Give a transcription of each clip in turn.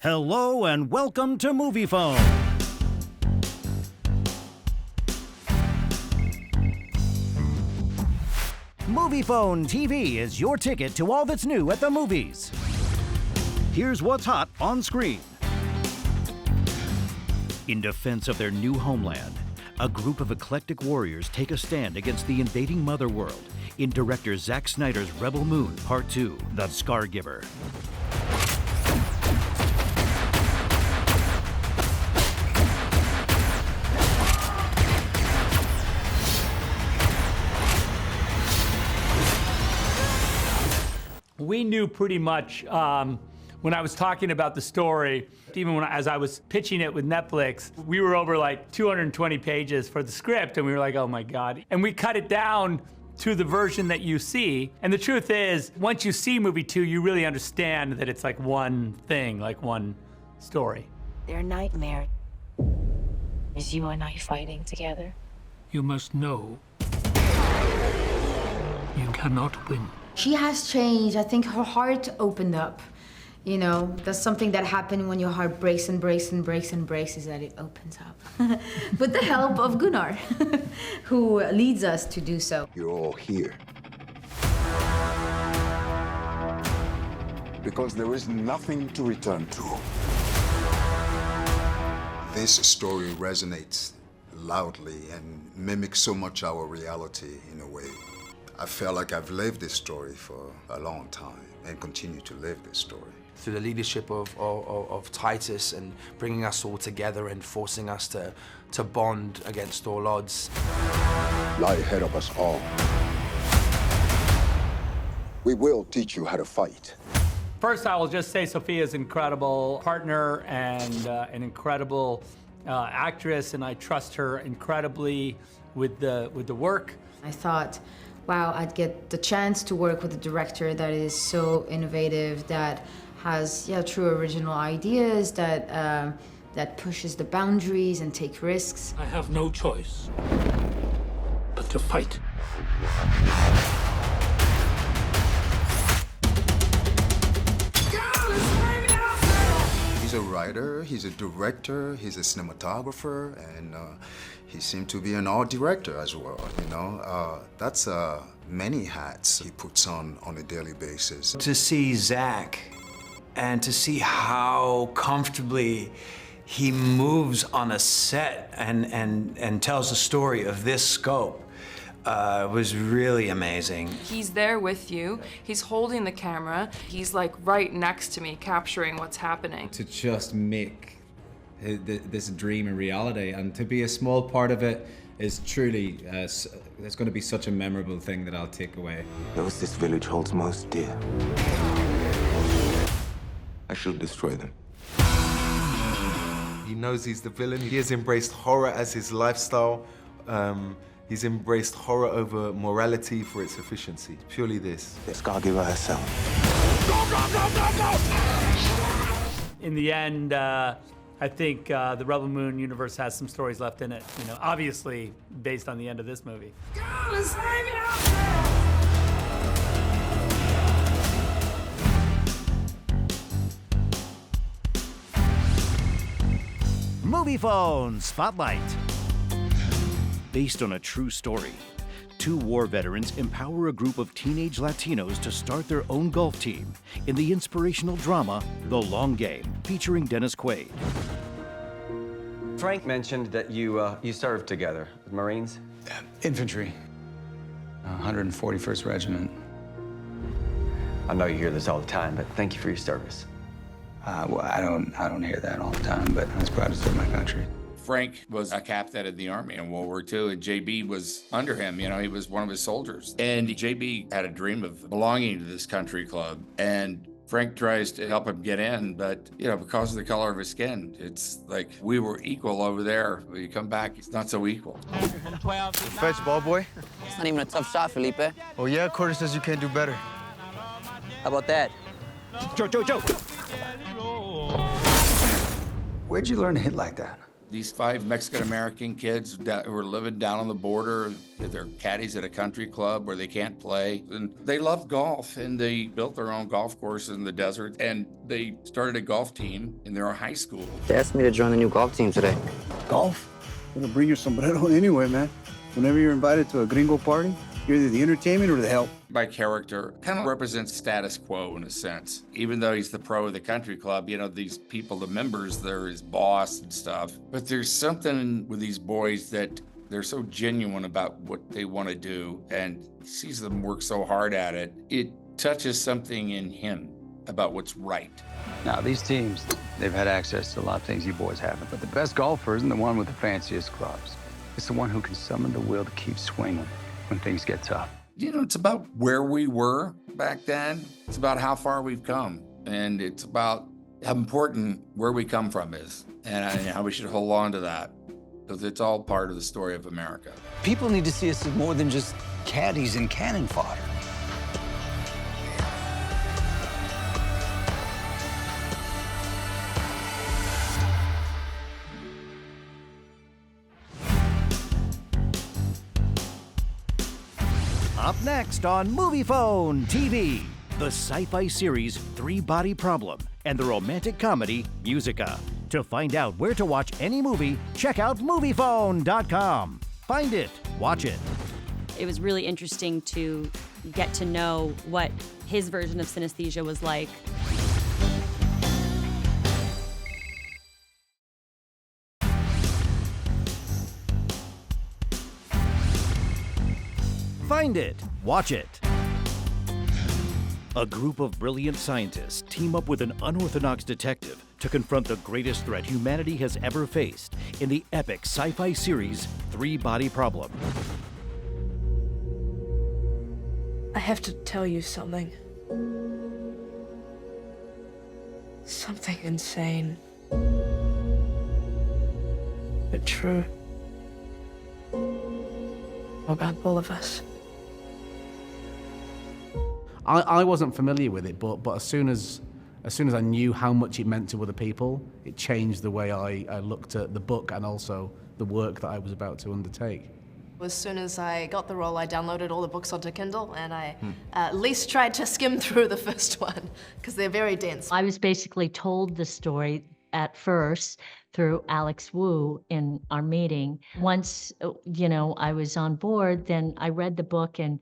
Hello and welcome to Moviefone. Moviefone TV is your ticket to all that's new at the movies. Here's what's hot on screen. In defense of their new homeland, a group of eclectic warriors take a stand against the invading mother world in director Zack Snyder's Rebel Moon Part 2, The Scargiver. We knew pretty much when I was talking about the story, even as I was pitching it with Netflix, we were over like 220 pages for the script, and we were like, oh my God. And we cut it down to the version that you see. And the truth is, once you see movie 2, you really understand that it's like one thing, like one story. Their nightmare is you and I fighting together. You must know you cannot win. She has changed. I think her heart opened up. You know, that's something that happened when your heart breaks and breaks and breaks and breaks, is that it opens up. With the help of Gunnar, who leads us to do so. You're all here because there is nothing to return to. This story resonates loudly and mimics so much our reality in a way. I feel like I've lived this story for a long time and continue to live this story. Through the leadership of Titus and bringing us all together and forcing us to bond against all odds. Lie ahead of us all. We will teach you how to fight. First, I will just say Sofia's an incredible partner and an incredible actress, and I trust her incredibly with the work. I thought, wow, I'd get the chance to work with a director that is so innovative, that has, true original ideas, that pushes the boundaries and take risks. I have no choice but to fight. He's a writer, he's a director, he's a cinematographer, and he seemed to be an art director as well, you know? That's many hats he puts on a daily basis. To see Zack and to see how comfortably he moves on a set and tells a story of this scope was really amazing. He's there with you. He's holding the camera. He's like right next to me, capturing what's happening. To just make this dream a reality and to be a small part of it is truly, it's going to be such a memorable thing that I'll take away. Those this village holds most dear. I shall destroy them. He knows he's the villain. He has embraced horror as his lifestyle. He's embraced horror over morality for its efficiency. Purely this. The Scargiver herself. In the end, I think the Rebel Moon universe has some stories left in it. You know, obviously based on the end of this movie. Moviefone Spotlight. Based on a true story, 2 war veterans empower a group of teenage Latinos to start their own golf team in the inspirational drama The Long Game, featuring Dennis Quaid. Frank mentioned that you served together with Marines? Infantry, 141st Regiment. I know you hear this all the time, but thank you for your service. Well, I don't hear that all the time, but I was proud to serve my country. Frank was a captain in the Army in World War II, and JB was under him. You know, he was one of his soldiers. And JB had a dream of belonging to this country club, and Frank tries to help him get in, but, you know, because of the color of his skin, it's like we were equal over there. When you come back, it's not so equal. Fetch, ball boy. It's not even a tough shot, Felipe. Oh, yeah? Carter says you can't do better. How about that? Joe. Where'd you learn to hit like that? These 5 Mexican-American kids who are living down on the border, they're caddies at a country club where they can't play. And they love golf, and they built their own golf course in the desert, and they started a golf team in their high school. They asked me to join the new golf team today. Golf? Gonna bring your sombrero anyway, man. Whenever you're invited to a gringo party, you're either the entertainment or the help. My character kind of represents status quo in a sense. Even though he's the pro of the country club, you know, these people, the members, they're his boss and stuff. But there's something with these boys that they're so genuine about what they want to do, and he sees them work so hard at it. It touches something in him about what's right. Now, these teams, they've had access to a lot of things you boys haven't, but the best golfer isn't the one with the fanciest clubs. It's the one who can summon the will to keep swinging when things get tough. You know, it's about where we were back then. It's about how far we've come. And it's about how important where we come from is and how we should hold on to that, because it's all part of the story of America. People need to see us as more than just caddies and cannon fodder. Up next on Moviefone TV, the sci-fi series 3 Body Problem and the romantic comedy Música. To find out where to watch any movie, check out Moviefone.com. Find it, watch it. It was really interesting to get to know what his version of synesthesia was like. Find it, watch it. A group of brilliant scientists team up with an unorthodox detective to confront the greatest threat humanity has ever faced in the epic sci-fi series 3 Body Problem. I have to tell you something. Something insane. But true. About all of us. I wasn't familiar with it, but as soon as I knew how much it meant to other people, it changed the way I looked at the book and also the work that I was about to undertake. As soon as I got the role, I downloaded all the books onto Kindle, and I at least tried to skim through the first one, because they're very dense. I was basically told the story at first through Alex Wu in our meeting. Once, you know, I was on board, then I read the book and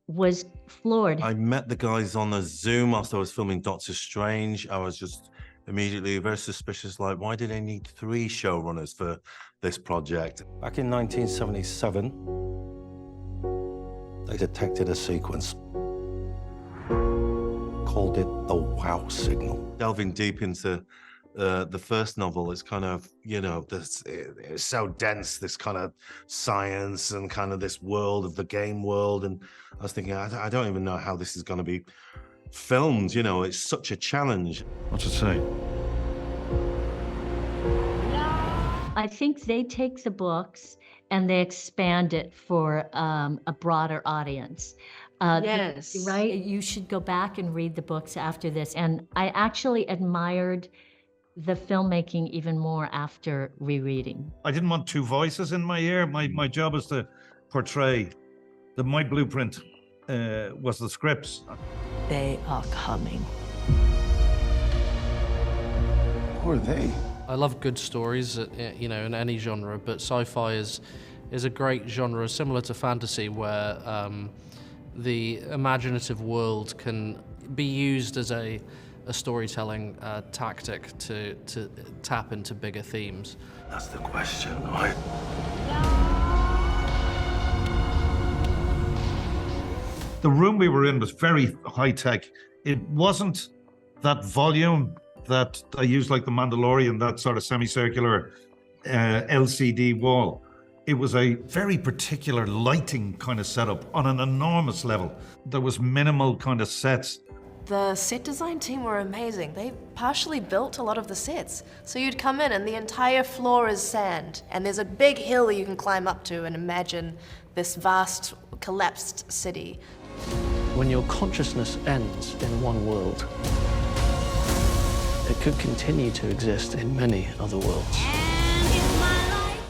was floored. I met the guys on a Zoom after I was filming Doctor Strange. I was just immediately very suspicious, like, why do they need 3 showrunners for this project? Back in 1977, they detected a sequence, called it the wow signal. Delving deep into the first novel is kind of, you know, it's so dense, this kind of science and kind of this world of the game world. And I was thinking, I don't even know how this is going to be filmed. You know, it's such a challenge. What's it say? I think they take the books and they expand it for a broader audience. Yes. Right? You should go back and read the books after this. And I actually admired the filmmaking even more after rereading. I didn't want 2 voices in my ear. My job is to portray my blueprint was the scripts. They are coming. Who are they? I love good stories, you know, in any genre, but sci-fi is a great genre similar to fantasy, where the imaginative world can be used as a storytelling tactic to tap into bigger themes. That's the question, right? The room we were in was very high-tech. It wasn't that volume that I used like the Mandalorian, that sort of semicircular LCD wall. It was a very particular lighting kind of setup on an enormous level. There was minimal kind of sets. The set design team were amazing. They partially built a lot of the sets. So you'd come in and the entire floor is sand, and there's a big hill you can climb up to and imagine this vast collapsed city. When your consciousness ends in one world, it could continue to exist in many other worlds.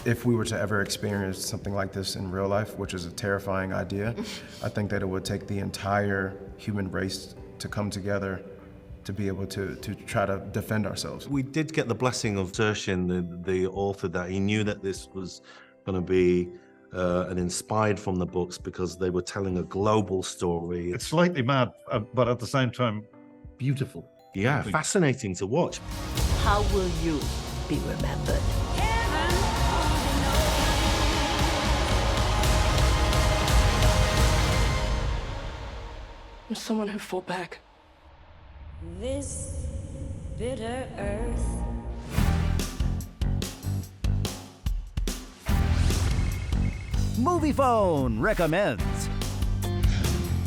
if we were to ever experience something like this in real life, which is a terrifying idea, I think that it would take the entire human race to come together to be able to try to defend ourselves. We did get the blessing of Sershin, the author, that he knew that this was going to be and inspired from the books because they were telling a global story. It's slightly mad, but at the same time, beautiful. Yeah, fascinating to watch. How will you be remembered? I'm someone who fought back. This bitter earth. Moviefone recommends.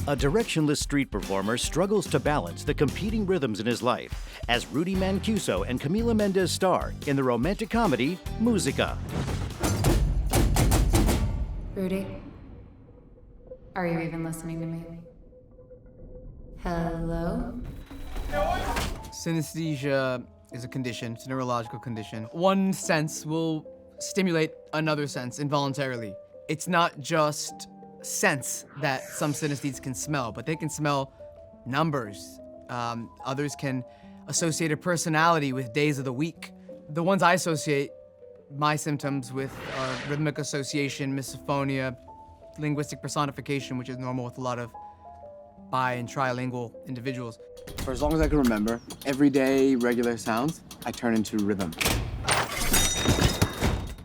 A directionless street performer struggles to balance the competing rhythms in his life as Rudy Mancuso and Camila Mendes star in the romantic comedy Música. Rudy, are you even listening to me? Hello? Synesthesia is a condition, it's a neurological condition. One sense will stimulate another sense involuntarily. It's not just sense that some synesthetes can smell, but they can smell numbers. Others can associate a personality with days of the week. The ones I associate my symptoms with are rhythmic association, misophonia, linguistic personification, which is normal with a lot of bi and trilingual individuals. For as long as I can remember, everyday regular sounds, I turn into rhythm.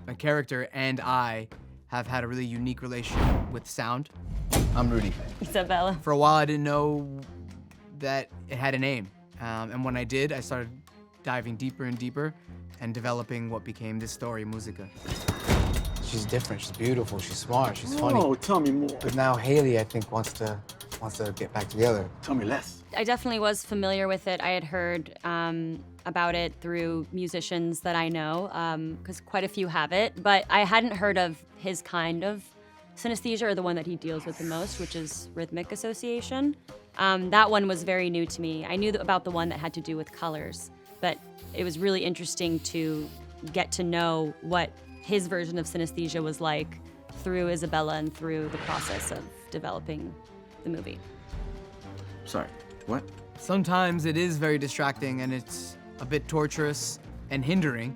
My character and I have had a really unique relationship with sound. I'm Rudy. Isabella. For a while, I didn't know that it had a name. And when I did, I started diving deeper and deeper and developing what became this story, Música. She's different, she's beautiful, she's smart, she's funny. Oh, tell me more. But now Haley, I think, wants to get back together. Tell me less. I definitely was familiar with it. I had heard about it through musicians that I know, because quite a few have it, but I hadn't heard of his kind of synesthesia, or the one that he deals with the most, which is rhythmic association. That one was very new to me. I knew about the one that had to do with colors, but it was really interesting to get to know what his version of synesthesia was like through Isabella and through the process of developing the movie. Sorry, what? Sometimes it is very distracting and it's a bit torturous and hindering,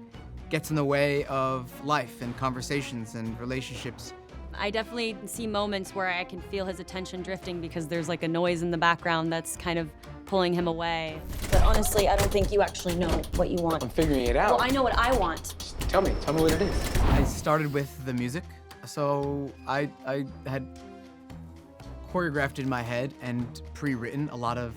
gets in the way of life and conversations and relationships. I definitely see moments where I can feel his attention drifting because there's like a noise in the background that's kind of pulling him away. But honestly, I don't think you actually know what you want. I'm figuring it out. Well, I know what I want. Tell me what it is. I started with the music, so I had choreographed in my head and pre-written a lot of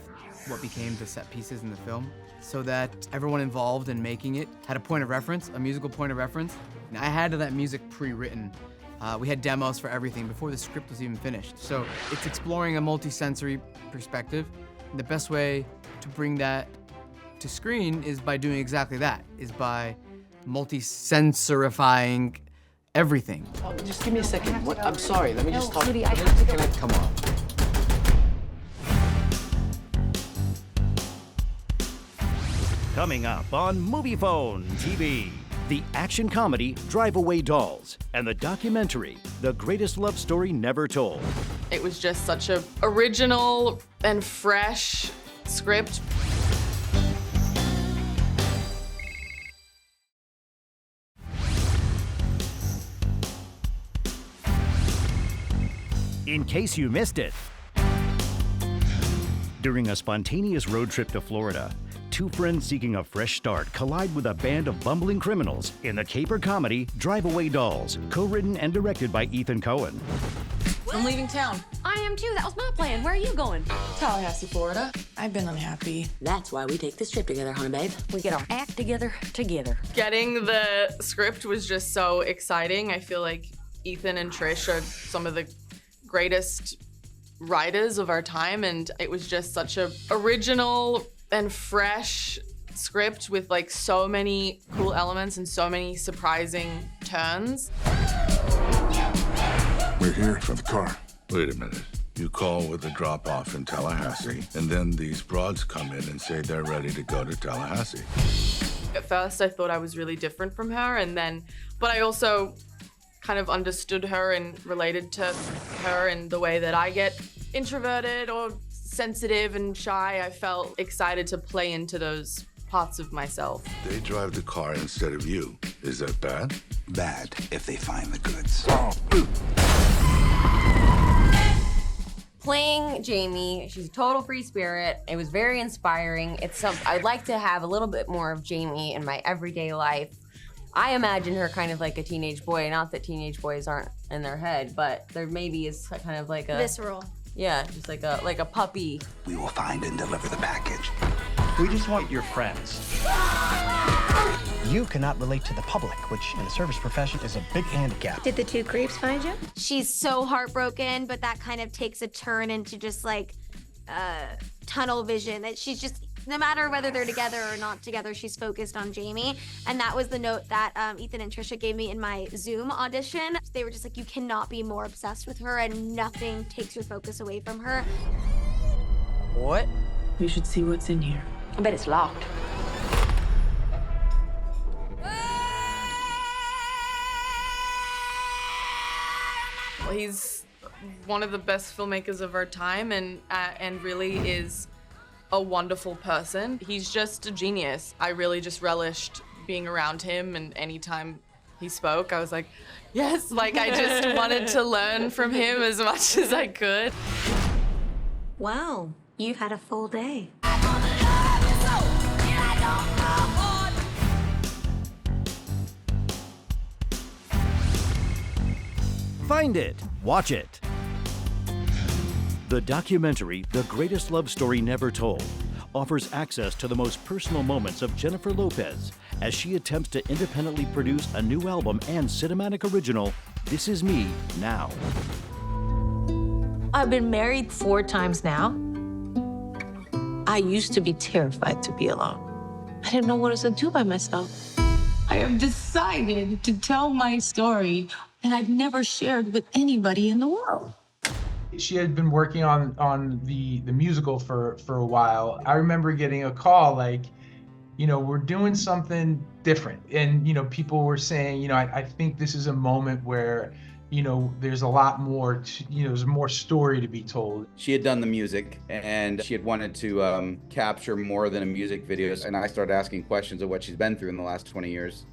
what became the set pieces in the film, so that everyone involved in making it had a point of reference, a musical point of reference. And I had that music pre-written. We had demos for everything before the script was even finished. So it's exploring a multi-sensory perspective. And the best way to bring that to screen is by doing exactly that, is by multi-sensorifying everything. Oh, just give me a second. What? I'm sorry, let me just talk. Rudy, I have to go. Come on. Coming up on Moviefone TV, the action comedy Drive Away Dolls and the documentary The Greatest Love Story Never Told. It was just such a original and fresh script. In case you missed it, during a spontaneous road trip to Florida, two friends seeking a fresh start collide with a band of bumbling criminals in the caper comedy Drive Away Dolls, co-written and directed by Ethan Coen. I'm leaving town. I am too. That was my plan. Where are you going? Tallahassee, Florida. I've been unhappy. That's why we take this trip together, honey babe. We get our act together. Getting the script was just so exciting. I feel like Ethan and Trish are some of the greatest writers of our time, and it was just such a original and fresh script with like so many cool elements and so many surprising turns. We're here for the car. Wait a minute. You call with a drop-off in Tallahassee, and then these broads come in and say they're ready to go to Tallahassee. At first, I thought I was really different from her, but I also kind of understood her and related to her in the way that I get introverted or sensitive and shy. I felt excited to play into those parts of myself. They drive the car instead of you. Is that bad? Bad if they find the goods. Playing Jamie, she's a total free spirit. It was very inspiring. I'd like to have a little bit more of Jamie in my everyday life. I imagine her kind of like a teenage boy. Not that teenage boys aren't in their head, but there maybe is kind of like a visceral. Yeah, just like a puppy. We will find and deliver the package. We just want your friends. You cannot relate to the public, which in the service profession is a big handicap. Did the two creeps find you? She's so heartbroken, but that kind of takes a turn into just like tunnel vision. That she's just, no matter whether they're together or not together, she's focused on Jamie. And that was the note that Ethan and Trisha gave me in my Zoom audition. They were just like, you cannot be more obsessed with her and nothing takes your focus away from her. What? We should see what's in here. I bet it's locked. He's one of the best filmmakers of our time and really is a wonderful person. He's just a genius. I really just relished being around him, and anytime he spoke, I was like, yes, like I just wanted to learn from him as much as I could. Wow, you've had a full day. Find it, watch it. The documentary, The Greatest Love Story Never Told, offers access to the most personal moments of Jennifer Lopez as she attempts to independently produce a new album and cinematic original, This Is Me Now. I've been married 4 times now. I used to be terrified to be alone. I didn't know what I was going to do by myself. I have decided to tell my story that I've never shared with anybody in the world. She had been working on the musical for a while. I remember getting a call like, you know, we're doing something different. And, you know, people were saying, you know, I think this is a moment where, you know, there's a lot more, there's more story to be told. She had done the music and she had wanted to capture more than a music video. And I started asking questions of what she's been through in the last 20 years.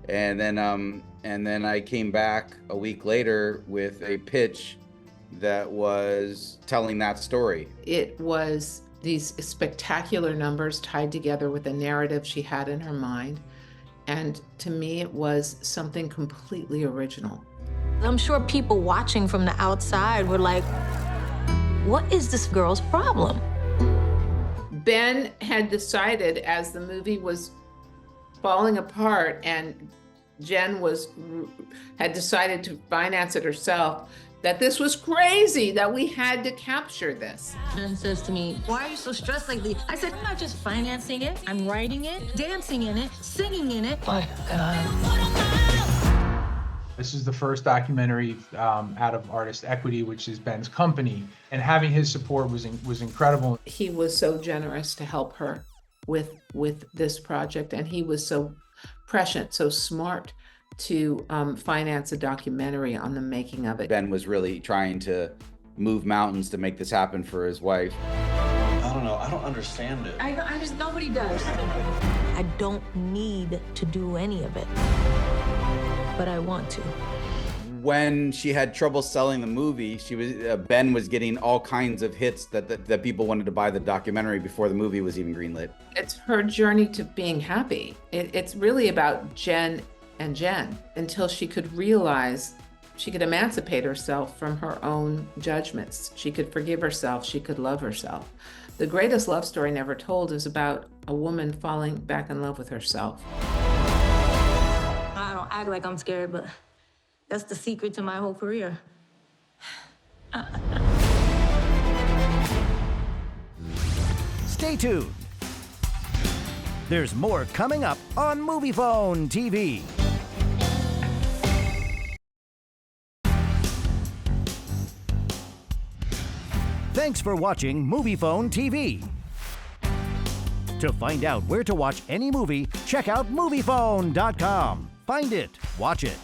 And then I came back a week later with a pitch that was telling that story. It was these spectacular numbers tied together with a narrative she had in her mind. And to me, it was something completely original. I'm sure people watching from the outside were like, what is this girl's problem? Ben had decided as the movie was falling apart and Jen had decided to finance it herself, that this was crazy, that we had to capture this. Jen says to me, why are you so stressed like this? I said, I'm not just financing it, I'm writing it, dancing in it, singing in it. My God. This is the first documentary out of Artist Equity, which is Ben's company, and having his support was incredible. He was so generous to help her with this project, and he was so prescient, so smart to finance a documentary on the making of it. Ben was really trying to move mountains to make this happen for his wife. I don't know. I don't understand it. I just, nobody does. I don't need to do any of it, but I want to. When she had trouble selling the movie, Ben was getting all kinds of hits that people wanted to buy the documentary before the movie was even greenlit. It's her journey to being happy. It's really about Jen and Jen until she could realize she could emancipate herself from her own judgments. She could forgive herself. She could love herself. The Greatest Love Story Never Told is about a woman falling back in love with herself. I don't act like I'm scared, but that's the secret to my whole career. Stay tuned. There's more coming up on Moviefone TV. Thanks for watching Moviefone TV. To find out where to watch any movie, check out Moviefone.com. Find it, watch it.